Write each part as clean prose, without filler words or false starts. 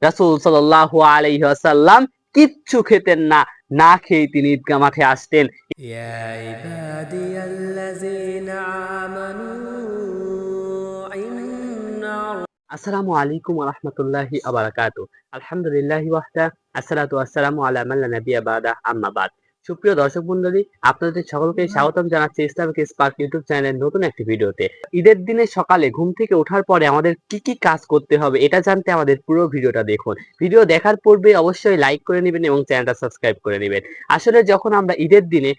রাসূল সাল্লাল্লাহু আলাইহি ওয়াসাল্লাম কিচ্ছু খেতেন না, না খেয়ে তিনি ঈদগাহ মাঠে আসতেন। ইয়া ইবাদিয়াল্লাযীনা আমানু ইন্না আসসালামু আলাইকুম ওয়া রাহমাতুল্লাহি ওয়া বারাকাতুহু। আলহামদুলিল্লাহি ওয়াহদা, আসসালাতু ওয়াসসালামু আলা মান লা নাবিয়্যা বা'দা, আম্মা বাদ। সুপ্রিয় দর্শক মণ্ডলী, আপনাদের সকলকে স্বাগতম জানাচ্ছি ইসলামিক স্পার্ক ইউটিউব চ্যানেলের নতুন একটি ভিডিওতে। ঈদের দিনে সকালে ঘুম থেকে ওঠার পরে আমাদের কি কি কাজ করতে হবে এটা জানতে আমাদের পুরো ভিডিওটা দেখুন। ভিডিও দেখার পূর্বে অবশ্যই লাইক করে নেবেন এবং চ্যানেলটা সাবস্ক্রাইব করে নেবেন। আসলে যখন আমরা ঈদের দিনে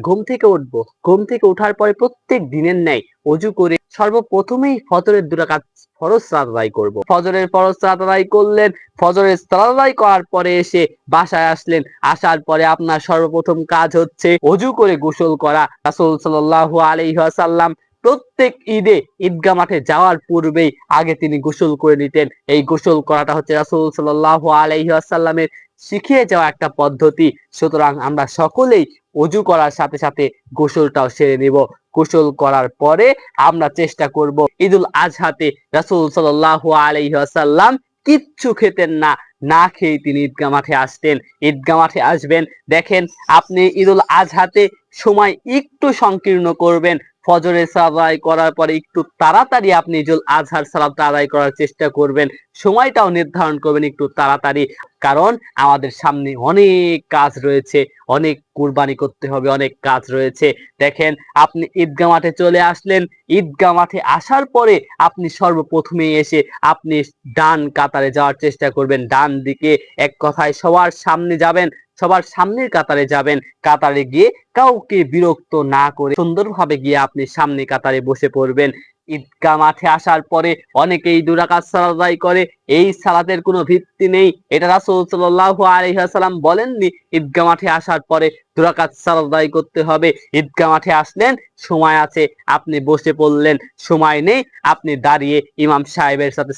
ঘুম থেকে উঠবো, ঘুম থেকে ওঠার পরে প্রত্যেক দিনের ন্যায় ওযু করে সর্বপ্রথমেই ফজরের ২ রাকাত ফরজ সালাত আদায় করব। ফজরের ফরজ সালাত আদায় করলেন, ফজরের সালাত আদায় করার পরে এসে বাসায় আসলেন, আসার পরে আপনার সর্বপ্রথম কাজ হচ্ছে ওযু করে গোসল করা। রাসূল সাল্লাল্লাহু আলাইহি ওয়াসাল্লাম প্রত্যেক ঈদে ঈদগাহ মাঠে যাওয়ার পূর্বেই আগে তিনি গোসল করে নিতেন। এই গোসল করাটা হচ্ছে রাসূল সাল্লাল্লাহু আলাইহি ওয়াসাল্লামের শিখিয়ে যাওয়া একটা পদ্ধতি। সুতরাং আমরা সকলেই ওযু করার সাথে সাথে গোসলটাও সেরে নিব। গোসল করার পরে আমরা চেষ্টা করব ঈদুল আজহাতে রাসূল সাল্লাল্লাহু আলাইহি ওয়াসাল্লাম কিচ্ছু খেতেন না, না খেয়ে তিনি ঈদগাহ মাঠে আসতেন। ঈদগাহ মাঠে আসবেন, দেখেন আপনি ঈদুল আজহাতে সময় একটু সংকীর্ণ করবেন। ফজরের সালাত আদায় করার পরে একটু তাড়াতাড়ি আপনি ঈদুল আজহার সালাতটা আদায় করার চেষ্টা করবেন। সময়টাও নির্ধারণ করবেন একটু তাড়াতাড়ি, কারণ আমাদের সামনে অনেক কাজ রয়েছে, অনেক কুরবানি করতে হবে, অনেক কাজ রয়েছে। দেখেন আপনি ঈদগাহ মাঠে চলে আসলেন, ঈদগাহ মাঠে আসার পরে আপনি সর্বপ্রথমেই এসে আপনি ডান কাতারে যাওয়ার চেষ্টা করবেন। ডান দিকে, এক কথায় সবার সামনে যাবেন, সবার সামনের কাতারে যাবেন। কাতারে গিয়ে কাউকে বিরক্ত না করে সুন্দরভাবে গিয়ে আপনি সামনে কাতারে বসে পড়বেন। ঈদগাহ মাঠে আসার পরে অনেকেই ২ রাকাত সালাত আদায় করে, এই সালাতের কোনো ভিত্তি নেই। এটা রাসূল সাল্লাল্লাহু আলাইহি ওয়াসাল্লাম বলেননি ঈদগাহ মাঠে আসার পরে ২ রাকাত সালাত আদায় করতে হবে। ঈদগাহ মাঠে আসলেন, সময় আছে, আপনি বসে পড়লেন। সময় নেই, আপনি দাঁড়িয়ে ইমাম সাহেবের সাথে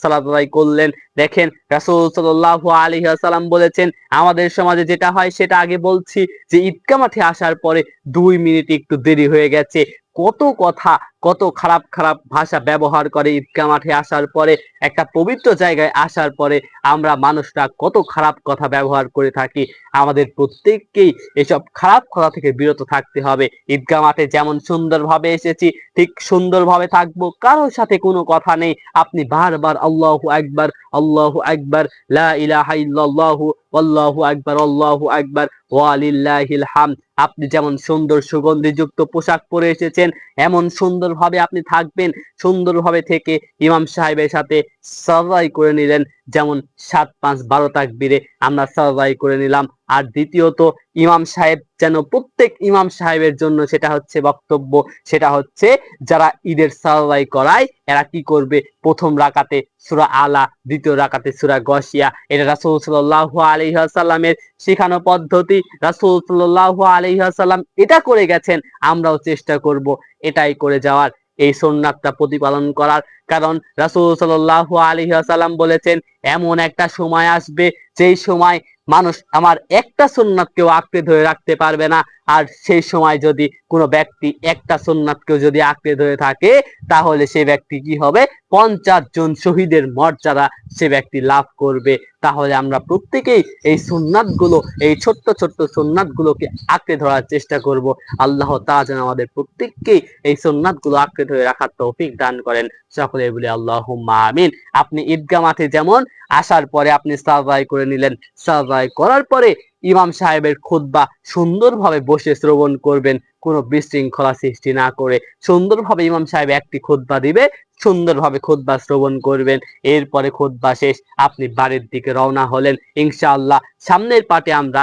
সালাত আদায় করলেন। দেখেন রাসূল সাল্লাল্লাহু আলাইহি ওয়াসাল্লাম বলেছেন, আমাদের সমাজে যেটা হয় সেটা আগে বলছি, যে ঈদগাহ মাঠে আসার পরে ২ মিনিট একটু দেরি হয়ে গেছে। কত কথা, কত খারাপ খারাপ ভাষা ব্যবহার করে ঈদগাহ মাঠে আসার পরে। একটা পবিত্র জায়গায় আসার পরে আমরা মানুষরা কত খারাপ কথা ব্যবহার করে থাকি। আমাদের প্রত্যেককেই এসব খারাপ কথা থেকে বিরত থাকতে হবে। ঈদগাহ মাঠে যেমন সুন্দরভাবে এসেছি ঠিক সুন্দরভাবে থাকবো, কারোর সাথে কোনো কথা নেই। আপনি বারবার আল্লাহু আকবার, আল্লাহু আকবার, লা ইলাহা ইল্লাল্লাহু, আল্লাহু আকবার, আল্লাহু আকবার, ওয়া লিল্লাহিল হামদ। আপনি যেমন সুন্দর সুগন্ধিযুক্ত পোশাক পরে এসেছেন, এমন সুন্দরভাবে আপনি থাকবেন। সুন্দরভাবে থেকে ইমাম সাহেবের সাথে সালাত করে নিলেন, যেমন ৭-৫-১২ তাকবীরে আমরা সালাত করে নিলাম। আর দ্বিতীয়ত, ইমাম সাহেব যেন প্রত্যেক ইমাম সাহেবের জন্য সেটা হচ্ছে বক্তব্য, সেটা হচ্ছে যারা ঈদের সালাত করায় এরা কি করবে, প্রথম রাকাতে সূরা আলা, দ্বিতীয় রাকাতে সূরা গশিয়া। এটা রাসূল সাল্লাল্লাহু আলাইহি ওয়াসাল্লামের শেখানো পদ্ধতি। রাসূল সাল্লাল্লাহু আলাইহি ওয়াসাল্লাম এটা করে গেছেন, আমরাও চেষ্টা করব এটাই করে যাওয়ার, এই সুন্নাতটা প্রতিপালন করার। কারণ রাসূল সাল্লাল্লাহু আলাইহি ওয়াসাল্লাম বলেছেন, এমন একটা সময় আসবে যেই সময় মানুষ আমার একটা সুন্নাতকেও আঁকড়ে ধরে রাখতে পারবে না। আর সেই সময় যদি কোনো ব্যক্তি একটা সুন্নাতকেও যদি আঁকড়ে ধরে থাকে, তাহলে সে ব্যক্তি কি হবে, ৫০ জন শহীদের মর্যাদা সে ব্যক্তি লাভ করবে। তাহলে আমরা প্রত্যেকেই এই সুন্নাতগুলো, এই ছোট্ট ছোট্ট সুন্নাতগুলোকে আঁকড়ে ধরার চেষ্টা করব। আল্লাহ তাআলা যেন আমাদের প্রত্যেককেই এই সুন্নাতগুলো আঁকড়ে ধরে রাখার তৌফিক দান করেন। সকলে বলি আল্লাহুম্মা আমিন। আপনি ঈদগাহ মাঠে যেমন আসার পরে আপনি সালাত আদায় করে নিলেন, সালাত আদায় করার পরে ইমাম সাহেবের খুতবা সুন্দরভাবে বসে শ্রবণ করবেন, কোনো বিশৃঙ্খলা সৃষ্টি না করে। সুন্দরভাবে ইমাম সাহেব একটি খুতবা দিবে, সুন্দরভাবে খুতবা শ্রবণ করবেন। এরপরে খুতবা শেষ, আপনি বাড়ির দিকে রওনা হলেন। ইনশাআল্লাহ সামনের পার্টে আমরা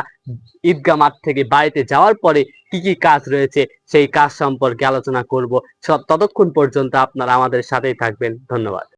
ঈদগাহ মাঠ থেকে বাড়িতে যাওয়ার পরে কি কি কাজ রয়েছে সেই কাজ সম্পর্কে আলোচনা করব। ততক্ষণ পর্যন্ত আপনারা আমাদের সাথেই থাকবেন। ধন্যবাদ।